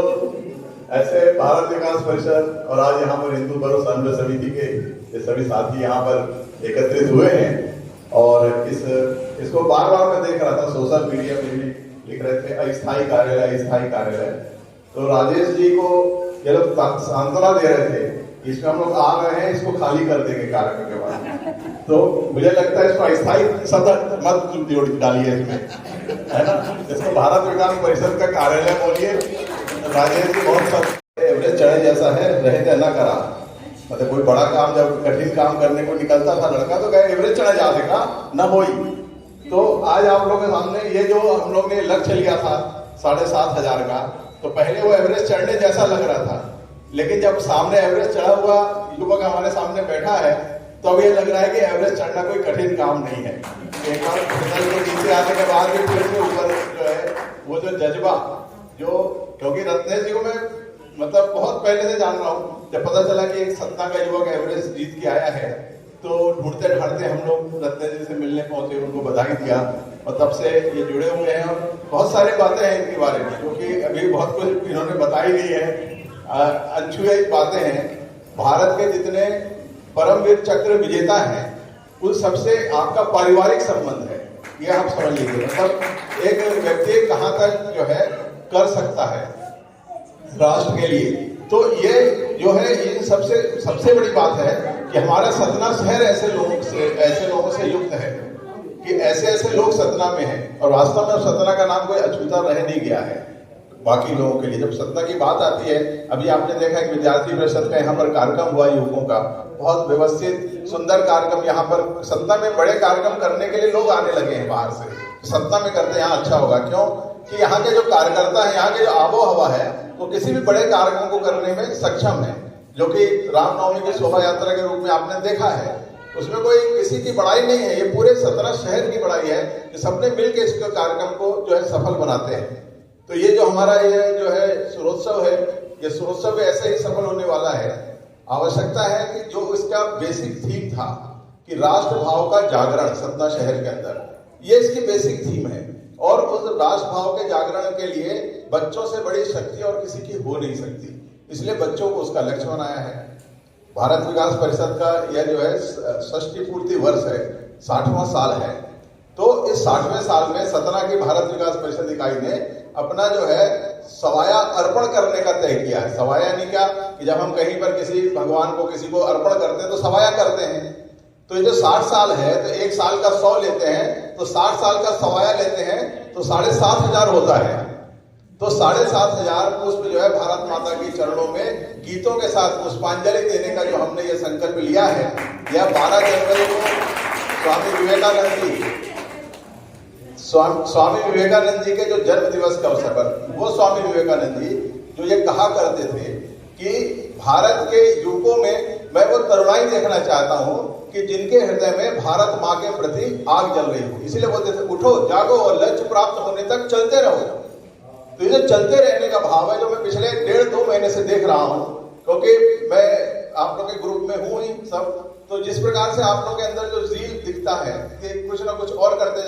ऐसे भारत विकास परिषद और आज यहाँ पर हिंदू पर्व समन्वय समिति के ये सभी साथी यहाँ पर एकत्रित हुए हैं, और इसको बार बार मैं देख रहा था, सोशल मीडिया पे भी लिख रहे थे अस्थायी कार्यालय, अस्थायी कार्यालय। तो राजेश जी को ये लोग सांत्वना दे रहे थे, इसमें हम लोग आ रहे हैं, इसको खाली कर देंगे कार्यक्रम के बाद। तो मुझे लगता है इसको अस्थायी शब्द मत डालिए इसमें, है ना, इसको भारत विकास परिषद का कार्यालय बोलिए। राजेश जी बहुत सब एवरेज चढ़े जैसा है, रहे न करा, मतलब कोई बड़ा काम जब कठिन काम करने को निकलता था लड़का तो कहे एवरेज चढ़ा जा देगा न होई। तो आज आप लोगों के सामने ये जो हम लोग ने लक्ष्य लिया था 7,500 का, तो पहले वो एवरेज चढ़ने जैसा लग रहा था, लेकिन जब सामने एवरेज चढ़ा हुआ युवक हमारे सामने बैठा है तो अब ये लग रहा है कि एवरेज चढ़ना कोई कठिन काम नहीं है। एक बार नीचे आने के बाद भी फिर से ऊपर जो है वो जो जज्बा, जो क्योंकि रत्नेश जी को मैं मतलब बहुत पहले से जान रहा हूँ, जब पता चला कि एक सतना का युवक एवरेज जीत के आया है तो ढूंढते ढांढते हम लोग रत्नेश जी से मिलने पहुंचे, उनको बधाई दिया, और तब से ये जुड़े हुए हैं। और बहुत सारी बातें हैं इनके बारे में क्योंकि अभी बहुत कुछ इन्होंने बताई नहीं है, अनछुई बातें हैं। भारत के जितने परमवीर चक्र विजेता हैं उन सबसे आपका पारिवारिक संबंध है, ये आप समझ लीजिए। मतलब एक व्यक्ति कहाँ तक जो है कर सकता है राष्ट्र के लिए, तो ये जो है ये सबसे बड़ी बात है कि हमारा सतना शहर ऐसे लोगों से युक्त है कि ऐसे लोग सतना में हैं, और वास्तव में सतना का नाम कोई अछूता रह नहीं गया है बाकी लोगों के लिए। जब सतना की बात आती है, अभी आपने देखा कि विद्यार्थी परिषद का यहाँ पर कार्यक्रम हुआ युवकों का, बहुत व्यवस्थित सुंदर कार्यक्रम। यहाँ पर सतना में बड़े कार्यक्रम करने के लिए लोग आने लगे हैं बाहर से, सतना में करते यहाँ अच्छा होगा। क्यों कि यहाँ के जो कार्यकर्ता है, यहाँ के जो आबो हवा है, वो किसी भी बड़े कार्यक्रम को करने में सक्षम है, जो कि रामनवमी की शोभा यात्रा के रूप में आपने देखा है उसमें कोई किसी की बड़ाई नहीं है, ये पूरे सतना शहर की बड़ाई है कि सबने मिलकर इस कार्यक्रम को जो है सफल बनाते हैं। तो ये जो हमारा ये जो है सूर्योत्सव है, ये सूर्योत्सव ऐसे ही सफल होने वाला है। आवश्यकता है कि जो इसका बेसिक थीम था कि राष्ट्र भाव का जागरण सतना शहर के अंदर, ये इसकी बेसिक थीम है। और उस राष्ट्र भाव के जागरण के लिए बच्चों से बड़ी शक्ति और किसी की हो नहीं सकती, इसलिए बच्चों को उसका लक्ष्य बनाया है। भारत विकास परिषद का यह जो है षष्ठी पूर्ति वर्ष है, 60वां साल है। तो इस 60वें साल में सतना की भारत विकास परिषद इकाई ने अपना जो है सवाया अर्पण करने का तय किया है। सवाया नहीं क्या कि जब हम कहीं पर किसी भगवान को किसी को अर्पण करते हैं तो सवाया करते हैं। तो ये जो 60 साल है तो एक साल का 100 लेते हैं, तो 60 साल का सवाया लेते हैं तो 7,500 होता है। तो 7,500 पुष्प जो है भारत माता की चरणों में गीतों के साथ पुष्पांजलि देने का जो हमने ये संकल्प लिया है, यह 12 जनवरी को स्वामी विवेकानंद जी के जो जन्म दिवस के अवसर पर, वो स्वामी विवेकानंद जी जो ये कहा करते थे कि भारत के युवकों में मैं वो तरुणाई देखना चाहता हूं कि जिनके हृदय में भारत माँ के प्रति आग जल रही हो। इसलिए बोलते थे उठो जागो और लक्ष्य प्राप्त होने तक चलते रहो। तो ये जो चलते रहने का भाव है जो मैं पिछले 1.5-2 महीने से देख रहा हूं, क्योंकि मैं आप लोग के ग्रुप में हूं ही सब, तो जिस प्रकार से आप लोग के अंदर जो ज़ील दिखता है कि कुछ ना कुछ और करते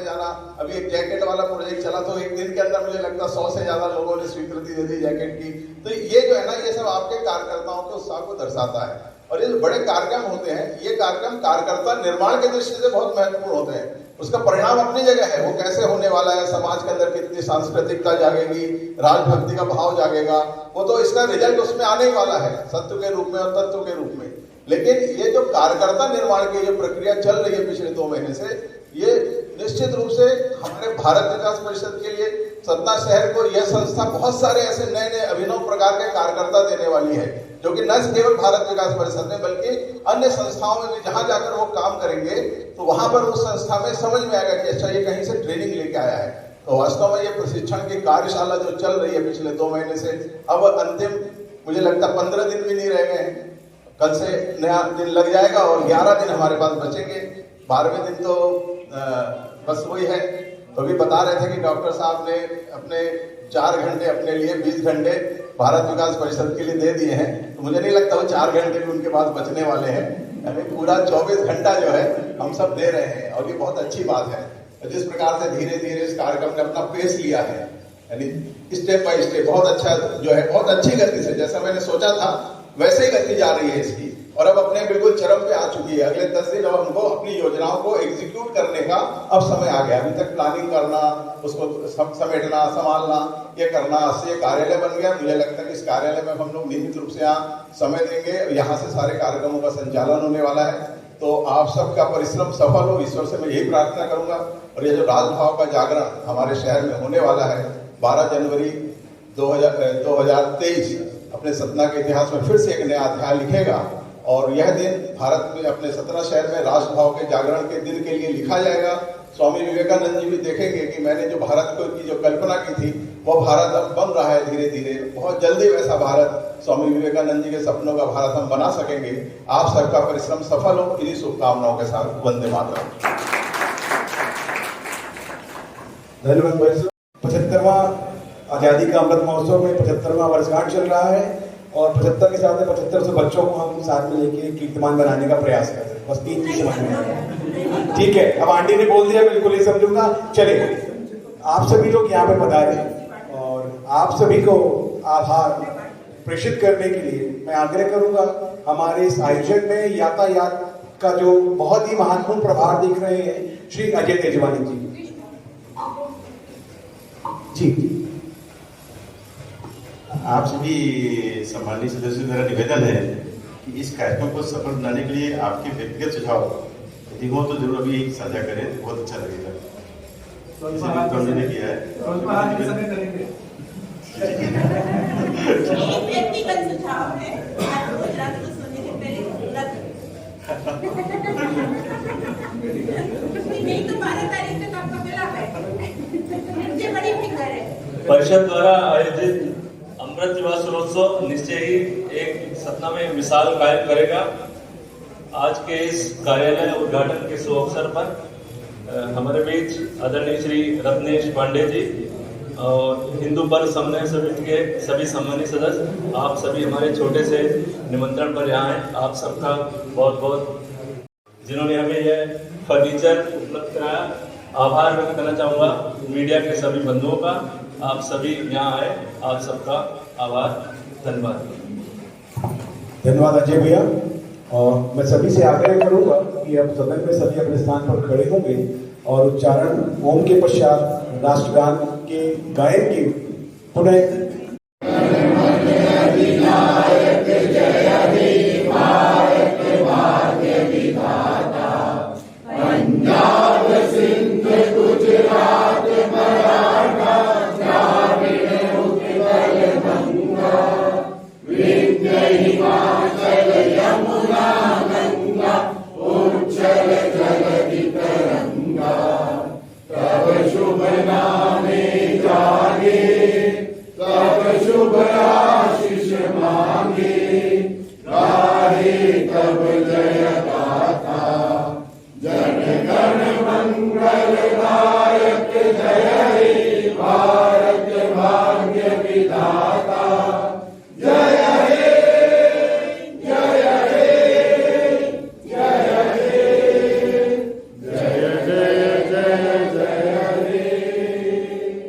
जाना। अभी एक जैकेट वाला प्रोजेक्ट चला तो एक दिन के अंदर मुझे लगता है 100 से ज्यादा लोगों ने स्वीकृति दे दी जैकेट की। तो ये जो है ना, ये सब आपके कार्यकर्ताओं के उत्साह को दर्शाता है। और ये जो बड़े कार्यक्रम होते हैं, ये कार्यक्रम कार्यकर्ता निर्माण की दृष्टि से बहुत महत्वपूर्ण होते हैं। उसका परिणाम अपनी जगह है, वो कैसे होने वाला है, समाज के अंदर कितनी सांस्कृतिकता जागेगी, राजभक्ति का भाव जागेगा, वो तो इसका रिजल्ट उसमें आने ही वाला है, सत्य के रूप में और तत्व के रूप में। लेकिन ये जो कार्यकर्ता निर्माण की जो प्रक्रिया चल रही है पिछले 2 महीने से, ये निश्चित रूप से हमारे भारत विकास परिषद के लिए सतना शहर को यह संस्था बहुत सारे ऐसे नए नए अभिनव प्रकार के कार्यकर्ता देने वाली है, जो कि न केवल भारत विकास परिषद में बल्कि अन्य संस्थाओं में भी जहां जाकर वो काम करेंगे तो वहां पर उस संस्था में समझ में आएगा कि अच्छा ये कहीं से ट्रेनिंग लेके आया है। तो वास्तव में ये प्रशिक्षण की कार्यशाला जो चल रही है पिछले 2 महीने से, अब अंतिम मुझे लगता 15 दिन भी नहीं रह गए हैं, कल से नया दिन लग जाएगा और 11 दिन हमारे पास बचेंगे। 12वें दिन तो बस वही है। तो अभी बता रहे थे कि डॉक्टर साहब ने अपने 4 घंटे अपने लिए 20 घंटे भारत विकास परिषद के लिए दे दिए हैं, तो मुझे नहीं लगता वो 4 घंटे भी उनके पास बचने वाले हैं। यानी पूरा 24 घंटा जो है हम सब दे रहे हैं और ये बहुत अच्छी बात है। जिस प्रकार से धीरे धीरे इस कार्यक्रम ने अपना पेस लिया है, यानी स्टेप बाय स्टेप बहुत अच्छा जो है, बहुत अच्छी गति से, जैसा मैंने सोचा था वैसे ही गति जा रही है इसकी, और अब अपने बिल्कुल चरम पे आ चुकी है। अगले 10 दिन अब हमको अपनी योजनाओं को एग्जीक्यूट करने का अब समय आ गया। अभी तक प्लानिंग करना, उसको समेटना, संभालना, ये करना, ये कार्यालय बन गया। मुझे लगता है कि इस कार्यालय में हम लोग नियमित रूप से यहाँ समय देंगे, यहाँ से सारे कार्यक्रमों का संचालन होने वाला है। तो आप सबका परिश्रम सफल हो, ईश्वर से मैं यही प्रार्थना करूंगा। और ये जो राजभाव का जागरण हमारे शहर में होने वाला है 12 जनवरी 2023 अपने सतना के इतिहास में फिर से एक नया अध्याय लिखेगा। और यह दिन भारत में अपने सतना शहर में राष्ट्रभाव के जागरण के दिन के लिए लिखा जाएगा। स्वामी विवेकानंद जी भी देखेंगे कि मैंने जो भारत को की जो कल्पना की थी वो भारत अब बन रहा है धीरे धीरे। बहुत जल्दी वैसा भारत, स्वामी विवेकानंद जी के सपनों का भारत हम बना सकेंगे। आप सबका परिश्रम सफल हो, इन्हीं शुभकामनाओं के साथ वंदे मातरम। धन्यवाद। 75वां आजादी का अमृत महोत्सव में 75वां वर्षगांठ चल रहा है और 75 के साथ 75 बच्चों को हम साथ में लेके कीर्तिमान बनाने का प्रयास कर रहे हैं। बस 3 चीज समझ में आए। ठीक है, अब आंटी ने बोल दिया, बिल्कुल ही समझूंगा। चलिए, आप सभी लोग यहाँ पे पधारे और आप सभी को आभार प्रेषित करने के लिए मैं आग्रह करूंगा। हमारे इस आयोजन में यातायात का जो बहुत ही महत्वपूर्ण प्रभार दिख रहे हैं श्री अजय तेजवानी जी। आप सभी सम्मानित सदस्यों मेरा निवेदन है कि इस कार्यक्रम को सफल बनाने के लिए आपके व्यक्तिगत सुझाव यदि हो तो जरूर अभी साझा करें, तो बहुत अच्छा लगेगा। किया है व्यक्तिगत सुझाव है, रात को सोने से पहले नहीं तो 12 तारीख तक आपका मिला है, मुझे बड़ी फिक्र है। परिषद द्वारा आयोजित अमृत युवा सूर्योत्सव निश्चय ही एक सतना में मिसाल कायम करेगा। आज के इस कार्यालय उद्घाटन के शुभ अवसर पर हमारे बीच आदरणीय श्री रत्नेश पांडे जी और हिंदू पर्व समन्वय समिति के सभी सम्मानित सदस्य, आप सभी हमारे छोटे से निमंत्रण पर यहाँ हैं। आप सबका बहुत बहुत, जिन्होंने हमें यह फर्नीचर उपलब्ध कराया, आभार व्यक्त करना चाहूँगा मीडिया के सभी बंधुओं का। आप सभी यहाँ आए, आप सबका आभार, धन्यवाद। धन्यवाद अजय भैया। और मैं सभी से आग्रह करूंगा कि अब सदन में सभी अपने स्थान पर खड़े होंगे और उच्चारण ओम के पश्चात राष्ट्रगान के गायन के पुनः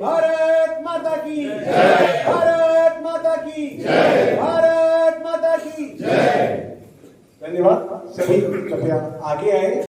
भारत माता की जय, भारत माता की जय, भारत माता की जय। धन्यवाद। सभी कृपया आगे आए।